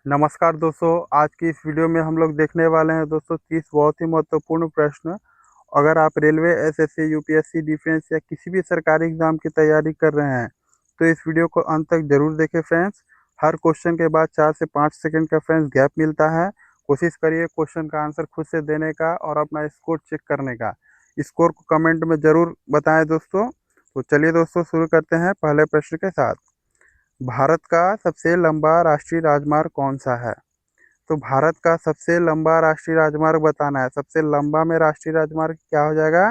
नमस्कार दोस्तों, आज की इस वीडियो में हम लोग देखने वाले हैं दोस्तों 30 बहुत ही महत्वपूर्ण प्रश्न। अगर आप रेलवे, एसएससी, यूपीएससी, डिफेंस या किसी भी सरकारी एग्जाम की तैयारी कर रहे हैं, तो इस वीडियो को अंत तक जरूर देखें फ्रेंड्स। हर क्वेश्चन के बाद 4 से 5 सेकंड का फ्रेंड्स गैप मिलता है। कोशिश करिए क्वेश्चन का आंसर खुद से देने का और अपना स्कोर चेक करने का। स्कोर को कमेंट में जरूर बताएं दोस्तों। तो चलिए दोस्तों, शुरू करते हैं पहले प्रश्न के साथ। भारत का सबसे लंबा राष्ट्रीय राजमार्ग कौन सा है? तो भारत का सबसे लंबा राष्ट्रीय राजमार्ग बताना है। सबसे लंबा में राष्ट्रीय राजमार्ग क्या हो जाएगा?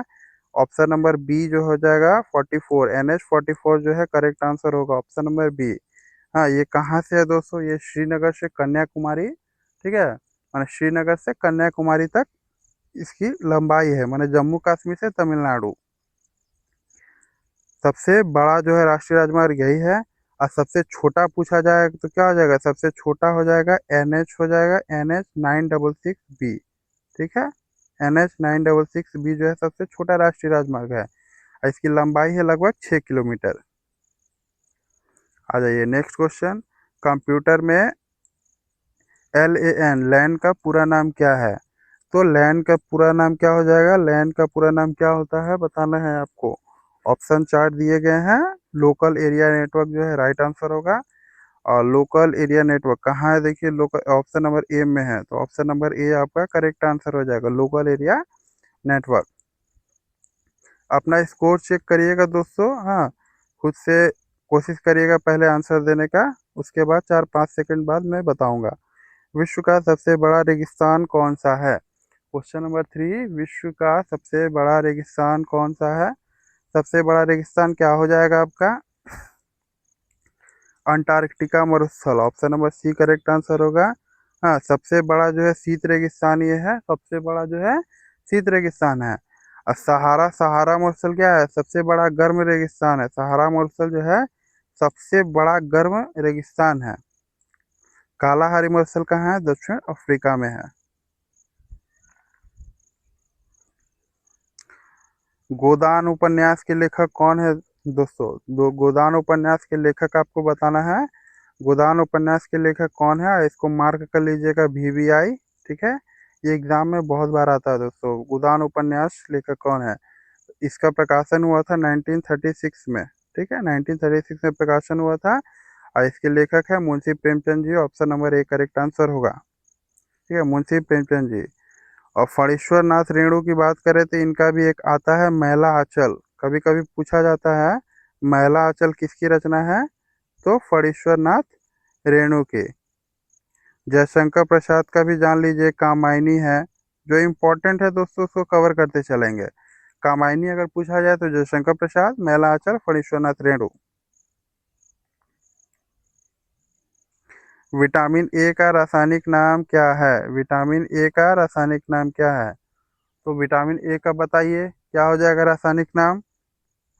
ऑप्शन नंबर बी जो हो जाएगा 44, NH 44 जो है करेक्ट आंसर होगा, ऑप्शन नंबर बी। हाँ, ये कहाँ से है दोस्तों? ये श्रीनगर से कन्याकुमारी, ठीक है, माने श्रीनगर से कन्याकुमारी तक इसकी लंबाई है, माने जम्मू कश्मीर से तमिलनाडु। सबसे बड़ा जो है राष्ट्रीय राजमार्ग यही है। और सबसे छोटा पूछा जाए तो क्या हो जाएगा? सबसे छोटा हो जाएगा NH, हो जाएगा NH 966B। ठीक है, NH 966B जो है सबसे छोटा राष्ट्रीय राजमार्ग है और इसकी लंबाई है लगभग 6 किलोमीटर। आ जाइए नेक्स्ट क्वेश्चन। कंप्यूटर में LAN का पूरा नाम क्या है? तो लैन का पूरा नाम क्या हो जाएगा? लैन का पूरा नाम क्या होता है बताना है आपको। ऑप्शन 4 दिए गए हैं। लोकल एरिया नेटवर्क जो है राइट आंसर होगा। और लोकल एरिया नेटवर्क कहाँ है? देखिए, लोकल ऑप्शन नंबर ए में है, तो ऑप्शन नंबर ए आपका करेक्ट आंसर हो जाएगा, लोकल एरिया नेटवर्क। अपना स्कोर चेक करिएगा दोस्तों। हाँ, खुद से कोशिश करिएगा पहले आंसर देने का, उसके बाद 4-5 सेकंड बाद मैं बताऊंगा। विश्व का सबसे बड़ा रेगिस्तान कौन सा है? क्वेश्चन नंबर 3, विश्व का सबसे बड़ा रेगिस्तान कौन सा है? सबसे बड़ा रेगिस्तान क्या हो जाएगा आपका? अंटार्कटिका मरुस्थल, option number C correct answer होगा। हाँ, सबसे बड़ा जो है शीत रेगिस्तान ये है, सबसे बड़ा जो है शीत रेगिस्तान है। और सहारा सहारा मरुस्थल क्या है? सबसे बड़ा गर्म रेगिस्तान है। सहारा मरुस्थल जो है सबसे बड़ा गर्म रेगिस्तान है। कालाहारी मरुस्थल कहाँ है? दक्षिण अफ्रीका में है। गोदान उपन्यास के लेखक कौन है दोस्तों? गोदान उपन्यास के लेखक आपको बताना है। गोदान उपन्यास के लेखक कौन है? इसको मार्क कर लीजिएगा, VVI। ठीक है, ये एग्जाम में बहुत बार आता है दोस्तों। गोदान उपन्यास लेखक कौन है? इसका प्रकाशन हुआ था 1936 में। ठीक है, 1936 में प्रकाशन हुआ था। और इसके लेखक है Munshi Premchand ji, option number A correct answer होगा। ठीक है, मुंशी प्रेमचंद जी। और फणीश्वर नाथ रेणु की बात करें तो इनका भी एक आता है मैला आंचल, कभी कभी पूछा जाता है मैला आंचल किसकी रचना है? तो फणीश्वर नाथ रेणु की। जयशंकर प्रसाद का भी जान लीजिए, कामायनी है। जो इम्पोर्टेंट है दोस्तों उसको कवर करते चलेंगे। कामायनी अगर पूछा जाए तो जयशंकर प्रसाद, मैला आंचल, फणीश्वर नाथ रेणु। विटामिन ए का रासायनिक नाम क्या है? विटामिन ए का रासायनिक नाम क्या है? तो विटामिन ए का बताइए क्या हो जाएगा रासायनिक नाम?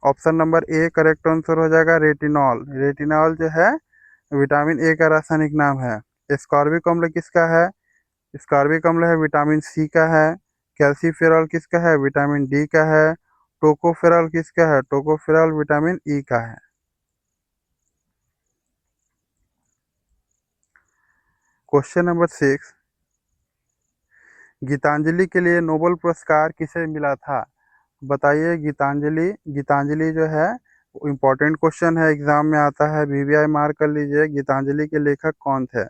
Option number A correct answer हो जाएगा, रेटिनॉल। रेटिनॉल जो है विटामिन ए का रासायनिक नाम है। स्कॉर्बिक अम्ल किसका है? स्कॉर्बिक अम्ल है विटामिन सी का है। कैल्सीफेरॉल किसका है? विटामिन डी का है। टोकोफेरॉल किसका है? टोकोफेरॉल विटामिन ई का है। क्वेश्चन नंबर 6, गीतांजलि के लिए नोबेल पुरस्कार किसे मिला था? बताइए। गीतांजलि, गीतांजलि जो है इम्पोर्टेंट क्वेश्चन है, एग्जाम में आता है, VVI मार्क कर लीजिए। गीतांजलि के लेखक कौन थे?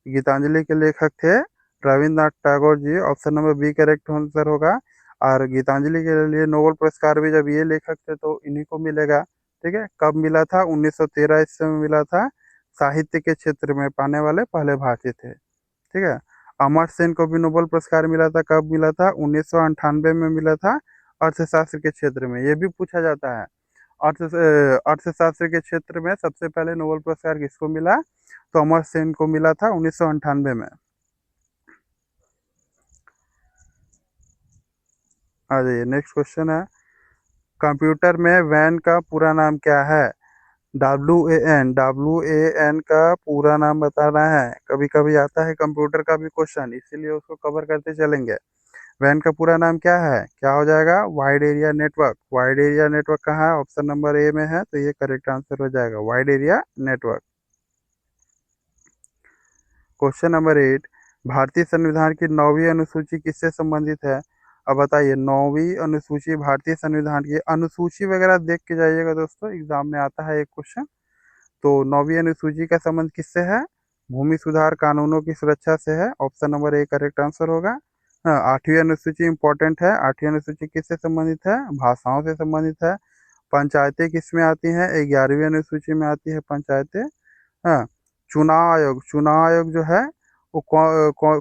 गीतांजलि के लेखक थे Rabindranath Tagore ji, option number B correct answer होगा। और गीतांजलि के लिए नोबेल पुरस्कार भी जब ये लेखक थे तो इन्हीं को मिलेगा। ठीक है, कब मिला था? 1913 ईस्वी में मिला था। साहित्य के क्षेत्र में पाने वाले पहले भारतीय थे। ठीक है, अमर्त्य सेन को भी नोबेल पुरस्कार मिला था। कब मिला था? 1998 में मिला था। अर्थशास्त्र के क्षेत्र में, ये भी पूछा जाता है। अर्थशास्त्र के क्षेत्र में सबसे पहले नोबेल पुरस्कार किसको मिला? तो अमर्त्य सेन को मिला था 1998 में। आ जाइए नेक्स्ट क्वेश्चन है। कंप्यूटर में वैन का पूरा नाम क्या है? WAN का पूरा नाम बताना है। कभी कभी आता है कंप्यूटर का भी क्वेश्चन, इसीलिए उसको कवर करते चलेंगे। वैन का पूरा नाम क्या है? क्या हो जाएगा? Wide area network. Wide area network कहाँ है? ऑप्शन नंबर ए में है, तो ये करेक्ट आंसर हो जाएगा, wide area network. Question number 8, भारतीय संविधान की 9वीं अनुसूची किससे संबंधित है? अब बताइए 9वीं अनुसूची भारतीय संविधान की अनुसूची वगैरह देख के जाइएगा दोस्तों, एग्जाम में आता है एक क्वेश्चन। तो 9वीं अनुसूची का संबंध किससे है? भूमि सुधार कानूनों की सुरक्षा से है। Option number A correct answer होगा। हाँ, 8वीं अनुसूची इंपॉर्टेंट है। 8वीं अनुसूची किससे संबंधित है? भाषाओं से संबंधित है। पंचायतें किस में आती हैं? 11वीं अनुसूची में आती है पंचायतें। हाँ, चुनाव आयोग जो है वो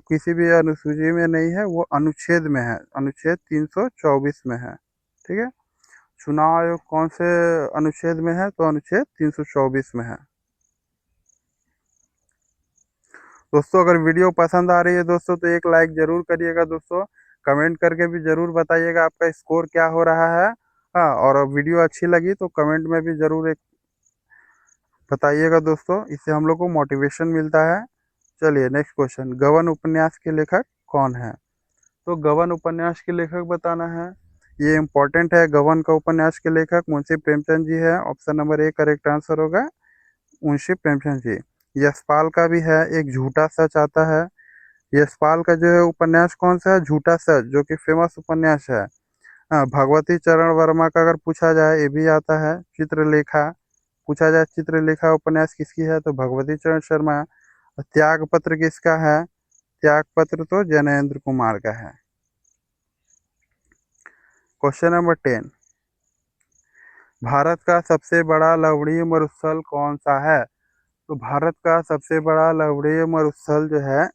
किसी भी अनुसूची में नहीं है, वो अनुच्छेद में है, अनुच्छेद 324 में है। ठीक है, चुनाव आयोग कौन से अनुच्छेद में है? तो अनुच्छेद 324 में है। दोस्तों अगर वीडियो पसंद आ रही है दोस्तों तो एक लाइक जरूर करिएगा दोस्तों। कमेंट करके भी जरूर बताइएगा आपका स्कोर क्या हो रहा है। हाँ, और वीडियो अच्छी लगी तो कमेंट में भी जरूर एक बताइएगा दोस्तों, इससे हम लोग को मोटिवेशन मिलता है। चलिए नेक्स्ट क्वेश्चन, गबन उपन्यास के लेखक कौन है? तो गबन उपन्यास के लेखक बताना है। ये इंपॉर्टेंट है। गबन का उपन्यास के लेखक मुंशी प्रेमचंद जी है। Option number A correct answer होगा, मुंशी प्रेमचंद जी। यशपाल का भी है, एक झूठा सच आता है। यशपाल का जो है उपन्यास कौन सा है? झूठा सच, जो कि फेमस उपन्यास है। हाँ, भगवती चरण वर्मा का अगर पूछा जाए, ये भी आता है। चित्रलेखा पूछा जाए, चित्रलेखा उपन्यास किसकी है? तो भगवती चरण शर्मा। त्याग पत्र किसका है? त्याग पत्र तो जैनेन्द्र कुमार का है। क्वेश्चन नंबर 10, भारत का सबसे बड़ा लवणीय मरुस्थल कौन सा है? तो भारत का सबसे बड़ा लवणीय मरुस्थल जो है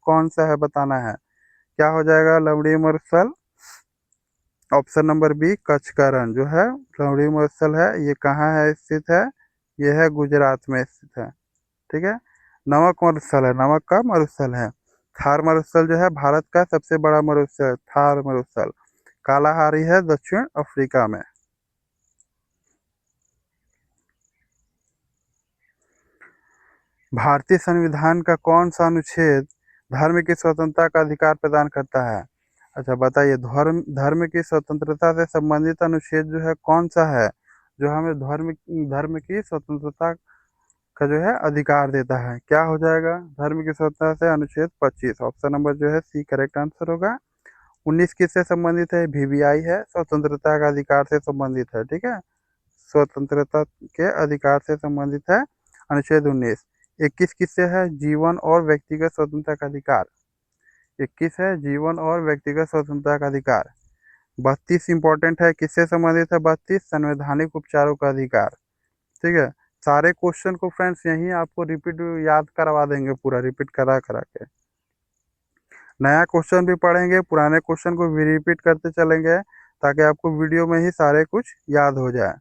कौन सा है बताना है। क्या हो जाएगा लवणीय मरुस्थल? ऑप्शन नंबर बी कच्छ का रण जो है लवणीय मरुस्थल है। ये कहाँ है स्थित है? ये है गुजरात में स्थित है। ठीक है, नमक मरुस्थल है, नमक का मरुस्थल है। थार मरुस्थल जो है भारत का सबसे बड़ा मरुस्थल, थार मरुस्थल कालाहारी है दक्षिण अफ्रीका में। भारतीय संविधान का कौन सा अनुच्छेद धर्म की स्वतंत्रता का अधिकार प्रदान करता है? अच्छा बताइए, धर्म धर्म की स्वतंत्रता से संबंधित अनुच्छेद जो है कौन सा है, जो हमें धर्म धर्म की स्वतंत्रता का जो है अधिकार देता है? क्या हो जाएगा धर्म की स्वतंत्रता से? अनुच्छेद 25। ऑप्शन नंबर जो है सी करेक्ट आंसर होगा। 19 किससे संबंधित है? वीवीआई है, स्वतंत्रता का अधिकार से संबंधित है। ठीक है, स्वतंत्रता के अधिकार से संबंधित है अनुच्छेद 19। 21 किससे है? जीवन और व्यक्तिगत स्वतंत्रता का अधिकार। 21 है जीवन और व्यक्तिगत स्वतंत्रता का अधिकार। 32 इंपॉर्टेंट है, किससे संबंधित है? 32 संवैधानिक उपचारों का अधिकार। ठीक है, सारे क्वेश्चन को फ्रेंड्स यहीं आपको रिपीट याद करवा देंगे, पूरा रिपीट करा करा के। नया क्वेश्चन भी पढ़ेंगे, पुराने क्वेश्चन को भी रिपीट करते चलेंगे, ताकि आपको वीडियो में ही सारे कुछ याद हो जाए।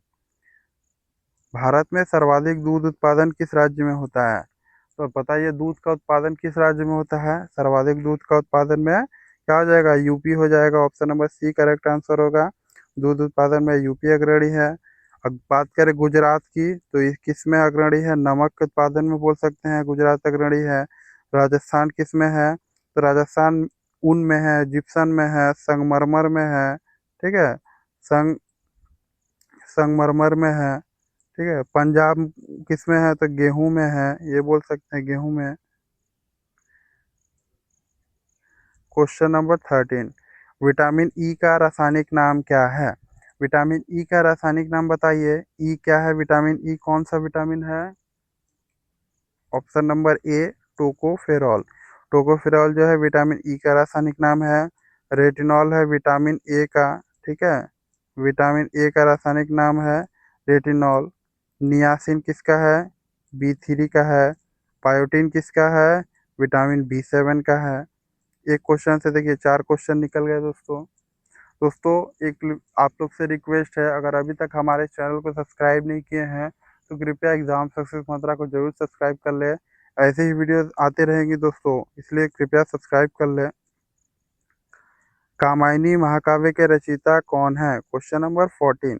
भारत में सर्वाधिक दूध उत्पादन किस राज्य में होता है? तो बताइए दूध का उत्पादन किस राज्य में होता है? सर्वाधिक दूध का उत्पादन में क्या हो जाएगा? यूपी हो जाएगा। Option number C correct answer होगा। दूध उत्पादन में यूपी अग्रणी है। अब बात करें गुजरात की, तो ये किस में अग्रणी है? नमक के उत्पादन में बोल सकते हैं गुजरात अग्रणी है। राजस्थान किस में है? तो राजस्थान ऊन में है, जिप्सन में है, संगमरमर में है। ठीक है, संग संगमरमर में है। ठीक है, पंजाब किस में है? तो गेहूं में है, ये बोल सकते हैं गेहूं में। क्वेश्चन नंबर 13, विटामिन ई का रासायनिक नाम क्या है? विटामिन ई का रासायनिक नाम बताइए। ई क्या है? विटामिन ई कौन सा विटामिन है? ऑप्शन नंबर ए टोकोफेरॉल। टोकोफेरॉल जो है विटामिन ई का रासायनिक नाम है। रेटिनॉल है विटामिन ए का। ठीक है, विटामिन ए का रासायनिक नाम है रेटिनॉल। नियासिन किसका है? बी3 का है। बायोटीन किसका है? विटामिन बी7 का है। एक क्वेश्चन से देखिए 4 क्वेश्चन निकल गए दोस्तों। दोस्तों एक आप लोग से रिक्वेस्ट है, अगर अभी तक हमारे चैनल को सब्सक्राइब नहीं किए हैं तो कृपया एग्जाम सक्सेस मंत्रा को जरूर सब्सक्राइब कर ले। ऐसे ही वीडियोस आते रहेंगी दोस्तों, इसलिए कृपया सब्सक्राइब कर ले। कामायनी महाकाव्य के रचयिता कौन है? क्वेश्चन नंबर 14,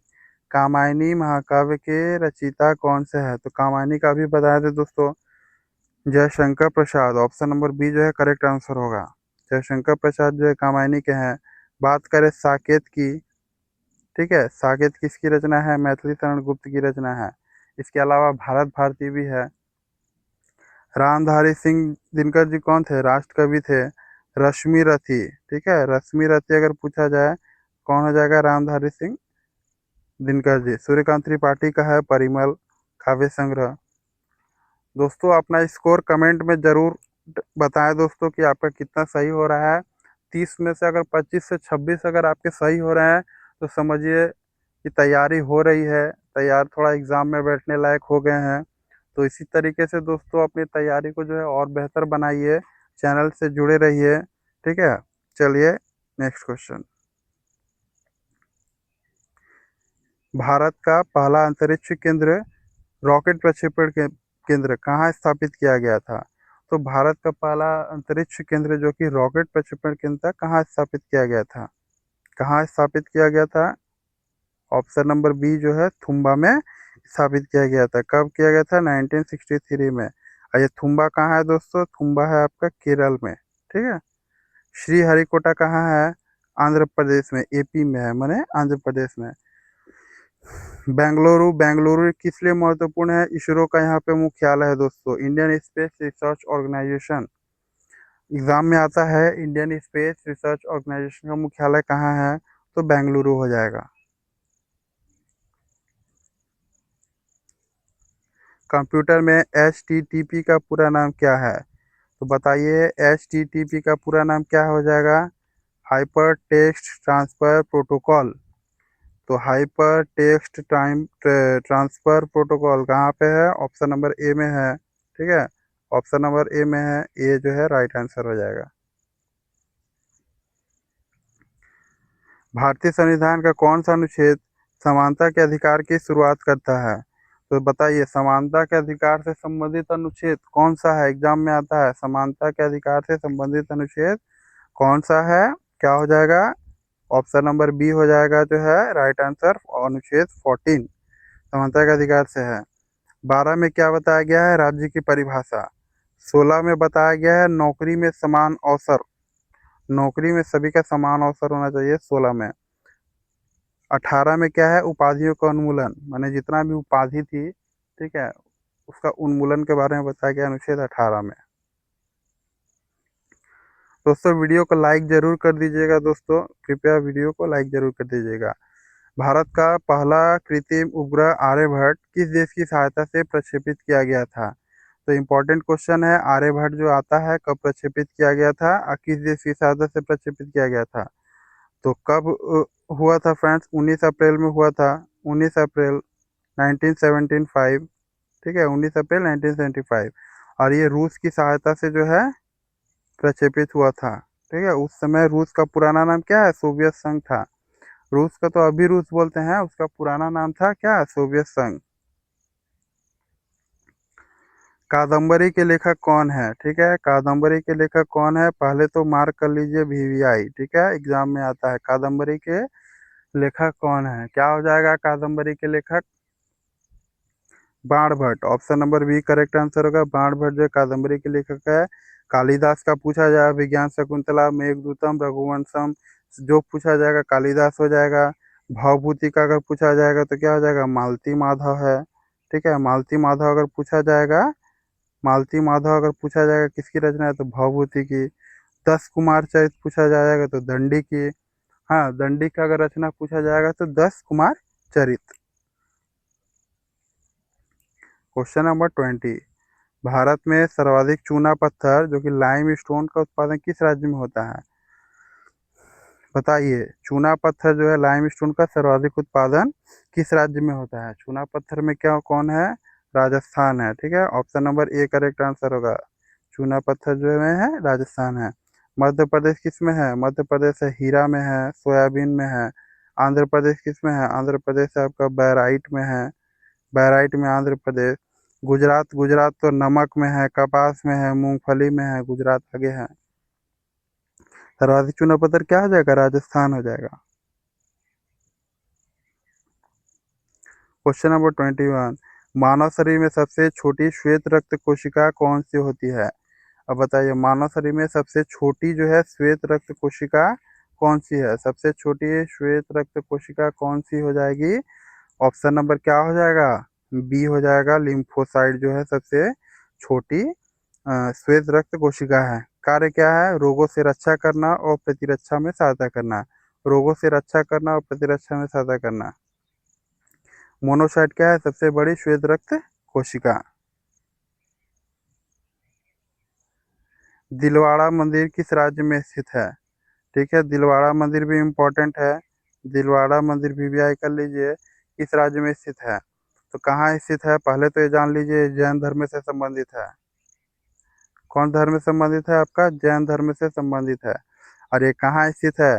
कामायनी महाकाव्य के रचयिता कौन से है? तो कामायनी का भी बताया थे दोस्तों, Jaishankar Prasad. Option number B जो है करेक्ट आंसर होगा। जयशंकर प्रसाद जो है कामायनी के हैं। बात करें साकेत की, ठीक है, साकेत किसकी रचना है? मैथिली शरण गुप्त की रचना है। इसके अलावा भारत भारती भी है। रामधारी सिंह दिनकर जी कौन थे? राष्ट्र कवि थे। रश्मि रथी, ठीक है, रश्मि रथी अगर पूछा जाए कौन हो जाएगा? रामधारी सिंह दिनकर जी। सूर्यकांत त्रिपाठी का है परिमल काव्य संग्रह। दोस्तों अपना स्कोर कमेंट में जरूर बताएं दोस्तों कि आपका कितना सही हो रहा है। 30 में से अगर 25 से 26 अगर आपके सही हो रहे हैं तो समझिए कि तैयारी हो रही है, तैयार थोड़ा एग्जाम में बैठने लायक हो गए हैं। तो इसी तरीके से दोस्तों अपनी तैयारी को जो है और बेहतर बनाइए, चैनल से जुड़े रहिए, ठीक है। चलिए नेक्स्ट क्वेश्चन। भारत का पहला अंतरिक्ष केंद्र रॉकेट प्रक्षेपण केंद्र कहाँ स्थापित किया गया था? तो भारत का पहला अंतरिक्ष केंद्र जो कि रॉकेट प्रक्षेपण केंद्र था, कहाँ स्थापित किया गया था? कहाँ स्थापित किया गया था? ऑप्शन नंबर बी जो है थुम्बा में स्थापित किया गया था। कब किया गया था? 1963 में। और ये थुम्बा कहाँ है दोस्तों? थुम्बा है आपका केरल में, ठीक है। श्रीहरिकोटा कहाँ है? आंध्र प्रदेश में, एपी में है, माने आंध्र प्रदेश में। बेंगलुरु, बेंगलुरु किस लिए महत्वपूर्ण है? इसरो का यहाँ पे मुख्यालय है दोस्तों, Indian space research organisation. Exam में आता है इंडियन स्पेस रिसर्च ऑर्गेनाइजेशन का मुख्यालय कहाँ है? तो बेंगलुरु हो जाएगा। कंप्यूटर में एचटीटीपी का पूरा नाम क्या है? तो बताइए एचटीटीपी का पूरा नाम क्या हो जाएगा? Hypertext transfer protocol. तो hypertext time transfer protocol कहाँ पे है? ऑप्शन नंबर ए में है, ठीक है। ऑप्शन नंबर ए में है, ए जो है राइट आंसर हो जाएगा। भारतीय संविधान का कौन सा अनुच्छेद समानता के अधिकार की शुरुआत करता है? तो बताइए समानता के अधिकार से संबंधित अनुच्छेद कौन सा है? एग्जाम में आता है, समानता के अधिकार से संबंधित अनुच्छेद कौन सा है? क्या हो जाएगा? ऑप्शन नंबर बी हो जाएगा जो है राइट आंसर, अनुच्छेद 14 समानता के अधिकार से है। 12 में क्या बताया गया है? राज्य की परिभाषा। 16 में बताया गया है नौकरी में समान अवसर, नौकरी में सभी का समान अवसर होना चाहिए 16 में। 18 में क्या है? उपाधियों का उन्मूलन, माने जितना भी उपाधि थी, ठीक है, उसका उन्मूलन के बारे में बताया गया अनुच्छेद 18 में। दोस्तों वीडियो को लाइक जरूर कर दीजिएगा, दोस्तों कृपया वीडियो को लाइक जरूर कर दीजिएगा। भारत का पहला कृत्रिम उपग्रह आर्यभट्ट किस देश की सहायता से प्रक्षेपित किया गया था? तो इम्पोर्टेंट क्वेश्चन है, आर्यभट्ट जो आता है कब प्रक्षेपित किया गया था और किस देश की सहायता से प्रक्षेपित किया गया था? तो कब हुआ था फ्रेंड्स? 19 अप्रैल में हुआ था, 19 अप्रैल 1975, ठीक है, 19 अप्रैल 1975। और ये रूस की सहायता से जो है प्रक्षेपित हुआ था, ठीक है। उस समय रूस का पुराना नाम क्या है? सोवियत संघ था। रूस का तो अभी रूस बोलते हैं, उसका पुराना नाम था क्या? सोवियत संघ। कादम्बरी के लेखक कौन है? ठीक है, कादम्बरी के लेखक कौन है? पहले तो मार्क कर लीजिए वीवीआई, ठीक है, एग्जाम में आता है। कादम्बरी के लेखक कौन है? क्या हो जाएगा कादम्बरी के लेखक? Banabhatta. Option number B correct answer होगा। बाणभट्ट जो कादम्बरी के लेखक है। कालिदास का पूछा जाए विज्ञान शकुंतला, मेघदूतम, रघुवंशम, जो पूछा जाएगा कालिदास हो जाएगा। भवभूति का अगर पूछा जाएगा तो क्या हो जाएगा? मालती माधव है, ठीक है। मालती माधव अगर पूछा जाएगा, मालती माधव अगर पूछा जाएगा किसकी रचना है? तो भवभूति की। 10 कुमार चरित पूछा जाएगा तो दंडी की। हाँ, दंडी का अगर रचना पूछा जाएगा तो 10 कुमार चरित। Question number 20। भारत में सर्वाधिक चूना पत्थर जो कि लाइम स्टोन का उत्पादन किस राज्य में होता है? बताइए चूना पत्थर जो है लाइम स्टोन का सर्वाधिक उत्पादन किस राज्य में होता है? चूना पत्थर में क्या कौन है? राजस्थान है, ठीक है। Option number A correct answer होगा। चूना पत्थर जो है राजस्थान है। मध्य प्रदेश किस में है? मध्य प्रदेश है हीरा में है, सोयाबीन में है। आंध्र प्रदेश किस में है? आंध्र प्रदेश आपका बैराइट में है, बैराइट में आंध्र प्रदेश। गुजरात, गुजरात तो नमक में है, कपास में है, मूंगफली में है, गुजरात आगे है। सर्वाधिक चुना पत्थर क्या हो जाएगा? राजस्थान हो जाएगा। Question number 21। मानव शरीर में सबसे छोटी श्वेत रक्त कोशिका कौन सी होती है? अब बताइए मानव शरीर में सबसे छोटी जो है श्वेत रक्त कोशिका कौन सी है? सबसे छोटी श्वेत रक्त कोशिका कौन सी हो जाएगी? ऑप्शन नंबर क्या हो जाएगा? बी हो जाएगा, लिम्फोसाइट जो है सबसे छोटी श्वेत रक्त कोशिका है। कार्य क्या है? रोगों से रक्षा करना और प्रतिरक्षा में सहायता करना। रोगों से रक्षा करना और प्रतिरक्षा में सहायता करना। मोनोसाइट क्या है? सबसे बड़ी श्वेत रक्त कोशिका। दिलवाड़ा मंदिर किस राज्य में स्थित है? ठीक है, दिलवाड़ा मंदिर भी इम्पोर्टेंट है। दिलवाड़ा मंदिर वीवीआई कर लीजिए, किस राज्य में स्थित है? तो कहाँ स्थित है? पहले तो ये जान लीजिए, जैन धर्म से संबंधित है। कौन धर्म से संबंधित है? आपका जैन धर्म से संबंधित है। और ये कहाँ स्थित है?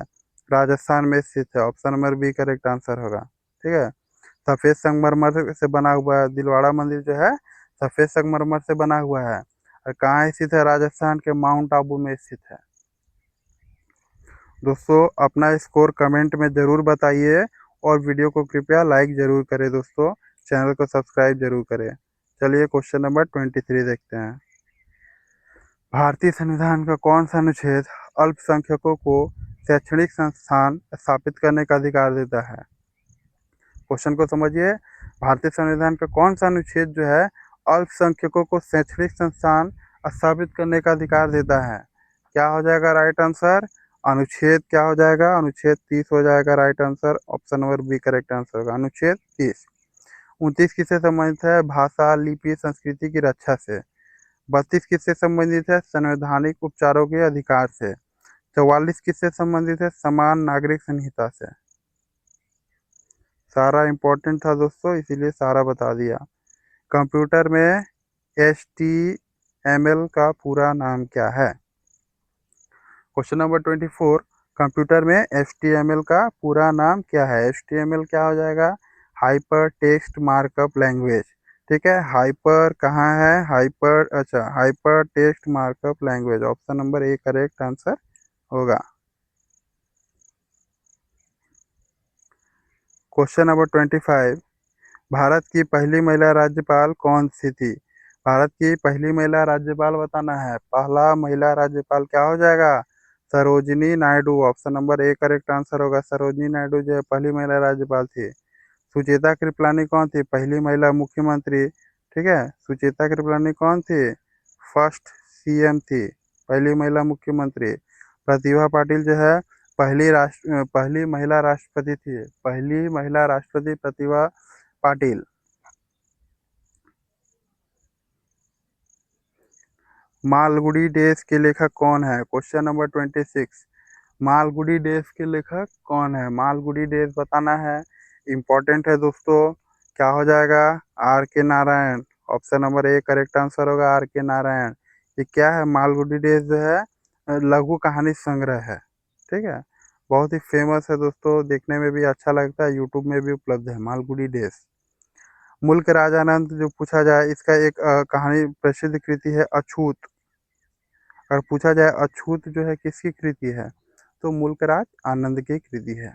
राजस्थान में स्थित है। Option number B correct answer होगा। ठीक है, सफेद संगमरमर से बना हुआ है दिलवाड़ा मंदिर जो है, सफेद संगमरमर से बना हुआ है। और कहाँ स्थित है? राजस्थान के माउंट आबू में स्थित है। दोस्तों अपना स्कोर कमेंट में ज़रूर बताइए और वीडियो को कृपया लाइक ज़रूर करें दोस्तों, चैनल को सब्सक्राइब ज़रूर करें। चलिए क्वेश्चन नंबर 23 देखते हैं। भारतीय संविधान का कौन सा अनुच्छेद अल्पसंख्यकों को शैक्षणिक संस्थान स्थापित करने का अधिकार देता है? क्वेश्चन को समझिए, भारतीय संविधान का कौन सा अनुच्छेद जो है अल्पसंख्यकों को शैक्षणिक संस्थान स्थापित करने का अधिकार देता है? क्या हो जाएगा राइट आंसर? अनुच्छेद क्या हो जाएगा? अनुच्छेद 30 हो जाएगा right answer. Option number B correct answer होगा, अनुच्छेद 30। 29 किससे संबंधित है? भाषा, लिपि, संस्कृति की रक्षा से। 32 किससे संबंधित है? संवैधानिक उपचारों के अधिकार से। 44 किससे संबंधित है? समान नागरिक संहिता से। सारा इम्पोर्टेंट था दोस्तों, इसीलिए सारा बता दिया। कंप्यूटर में HTML का पूरा नाम क्या है? क्वेश्चन नंबर 24, कंप्यूटर में HTML का पूरा नाम क्या है? HTML क्या हो जाएगा? Hyper text markup language. ठीक है, हाइपर कहाँ है? हाइपर, अच्छा, hyper text markup language. Option number A correct answer होगा। क्वेश्चन नंबर 25, भारत की पहली महिला राज्यपाल कौन सी थी? भारत की पहली महिला राज्यपाल बताना है। पहला महिला राज्यपाल क्या हो जाएगा? Sarojini Naidu. Option number A correct answer होगा, सरोजिनी नायडू जो है पहली महिला राज्यपाल थी। सुचेता कृपलानी कौन थी? पहली महिला मुख्यमंत्री। ठीक है, सुचेता कृपलानी कौन थी? फर्स्ट CM थी, पहली महिला मुख्यमंत्री। प्रतिभा पाटिल जो है पहली महिला राष्ट्रपति थी, पहली महिला राष्ट्रपति प्रतिभा पाटिल। मालगुडी डेज के लेखक कौन है? क्वेश्चन नंबर 26, मालगुडी डेज के लेखक कौन है? मालगुडी डेज बताना है, इम्पोर्टेंट है दोस्तों। क्या हो जाएगा? RK Narayan. Option number A correct answer होगा, RK नारायण। ये क्या है? मालगुडी डेज जो है लघु कहानी संग्रह है। ठीक है, बहुत ही फेमस है दोस्तों, देखने में भी अच्छा लगता है, यूट्यूब में भी उपलब्ध है मालगुडी डेज। मुल्क राजानंद जो पूछा जाए, इसका एक कहानी प्रसिद्ध कृति है अछूत। अगर पूछा जाए अछूत जो है किसकी कृति है, तो मुल्क राज आनंद की कृति है।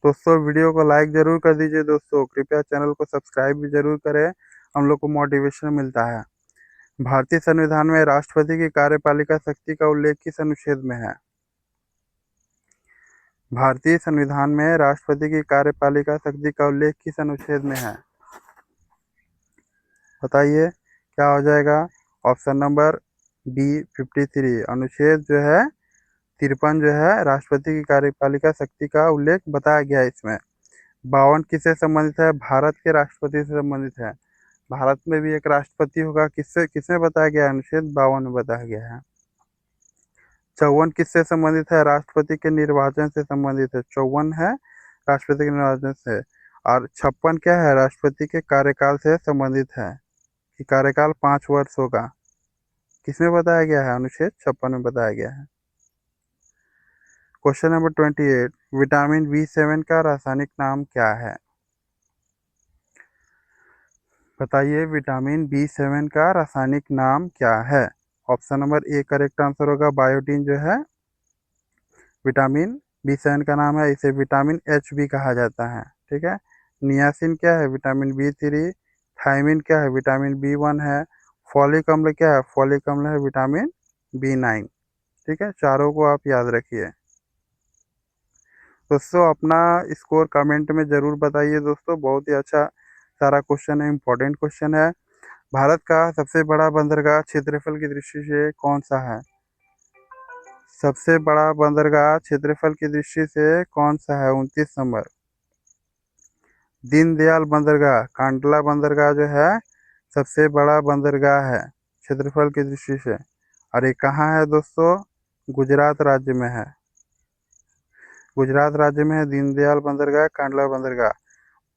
दोस्तों वीडियो को लाइक ज़रूर कर दीजिए दोस्तों, कृपया चैनल को सब्सक्राइब भी ज़रूर करें, हम लोग को मोटिवेशन मिलता है। भारतीय संविधान में राष्ट्रपति की कार्यपालिका शक्ति का उल्लेख किस अनुच्छेद में है? भारतीय संविधान में राष्ट्रपति की कार्यपालिका शक्ति का उल्लेख किस अनुच्छेद में है? बताइए क्या हो जाएगा? ऑप्शन नंबर बी 53, अनुच्छेद जो है 53 जो है राष्ट्रपति की कार्यपालिका शक्ति का उल्लेख बताया गया है इसमें। 52 किससे संबंधित है? भारत के राष्ट्रपति से संबंधित है। भारत में भी एक राष्ट्रपति होगा, किससे किसमें बताया गया है? अनुच्छेद 52 में बताया गया है। 54 किससे संबंधित है? राष्ट्रपति के निर्वाचन से संबंधित है। 54 है राष्ट्रपति के निर्वाचन से। और 56 क्या है? राष्ट्रपति के कार्यकाल से संबंधित है, कि कार्यकाल 5 वर्ष होगा। किसमें बताया गया है? अनुच्छेद 56 में बताया गया है। क्वेश्चन नंबर 28, विटामिन B7 का रासायनिक नाम क्या है? बताइए विटामिन B7 का रासायनिक नाम क्या है? Option number A correct answer होगा, बायोटीन जो है विटामिन B7 का नाम है, इसे विटामिन H भी कहा जाता है। ठीक है, नियासिन क्या है? Vitamin B3। थायमिन क्या है? विटामिन B1 है। फॉलिक अम्ल क्या है? फॉलिक अम्ल है विटामिन B9। ठीक है, चारों को आप याद रखिए दोस्तों। अपना स्कोर कमेंट में ज़रूर बताइए दोस्तों, बहुत ही अच्छा सारा क्वेश्चन है, इंपॉर्टेंट क्वेश्चन है। भारत का सबसे बड़ा बंदरगाह क्षेत्रफल की दृष्टि से कौन सा है? सबसे बड़ा बंदरगाह क्षेत्रफल की दृष्टि से कौन सा है? 29 नंबर दीनदयाल बंदरगाह, कांडला बंदरगाह जो है सबसे बड़ा बंदरगाह है क्षेत्रफल की दृष्टि से। और ये कहाँ है दोस्तों? गुजरात राज्य में है। गुजरात राज्य में है दीनदयाल बंदरगाह, कांडला बंदरगाह।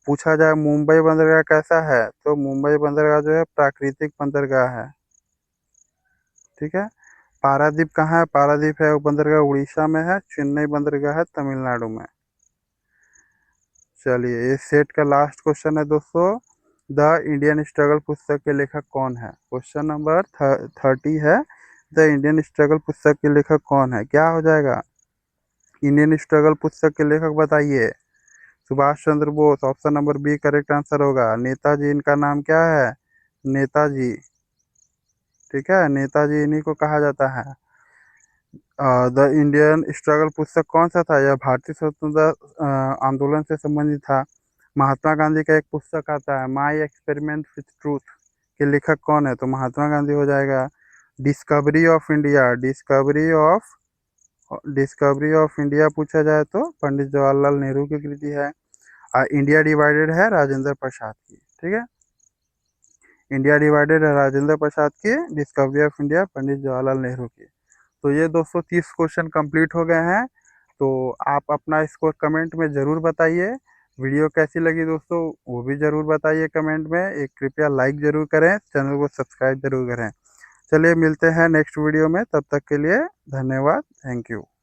पूछा जाए मुंबई बंदरगाह कैसा है, तो मुंबई बंदरगाह जो है प्राकृतिक बंदरगाह है। ठीक है। पारादीप कहाँ है? पारादीप है वो बंदरगाह उड़ीसा में है। चेन्नई बंदरगाह है तमिलनाडु में। चलिए, ये सेट का लास्ट क्वेश्चन है दोस्तों। द इंडियन स्ट्रगल पुस्तक के लेखक कौन है? क्वेश्चन नंबर 30 है। द इंडियन स्ट्रगल पुस्तक के लेखक कौन है? क्या हो जाएगा? इंडियन स्ट्रगल पुस्तक के लेखक बताइए। Subhash Chandra Bose, option number B correct answer होगा। नेताजी, इनका नाम क्या है? नेताजी। ठीक है, नेताजी इन्हीं को कहा जाता है। द इंडियन स्ट्रगल पुस्तक कौन सा था? यह भारतीय स्वतंत्रता आंदोलन से संबंधित था। महात्मा गांधी का एक पुस्तक आता है माई एक्सपेरिमेंट विथ ट्रूथ, के लेखक कौन है? तो महात्मा गांधी हो जाएगा। Discovery of India, discovery of India पूछा जाए तो पंडित जवाहरलाल नेहरू की कृति है। इंडिया डिवाइडेड है राजेंद्र प्रसाद की। ठीक है, इंडिया डिवाइडेड है राजेंद्र प्रसाद की। Discovery of India Pandit Jawaharlal Nehru की। तो ये दोस्तों 30 क्वेश्चन कंप्लीट हो गए हैं। तो आप अपना स्कोर कमेंट में ज़रूर बताइए। वीडियो कैसी लगी दोस्तों वो भी ज़रूर बताइए कमेंट में। एक कृपया लाइक ज़रूर करें, चैनल को सब्सक्राइब ज़रूर करें। चलिए मिलते हैं नेक्स्ट वीडियो में, तब तक के लिए धन्यवाद, थैंक यू।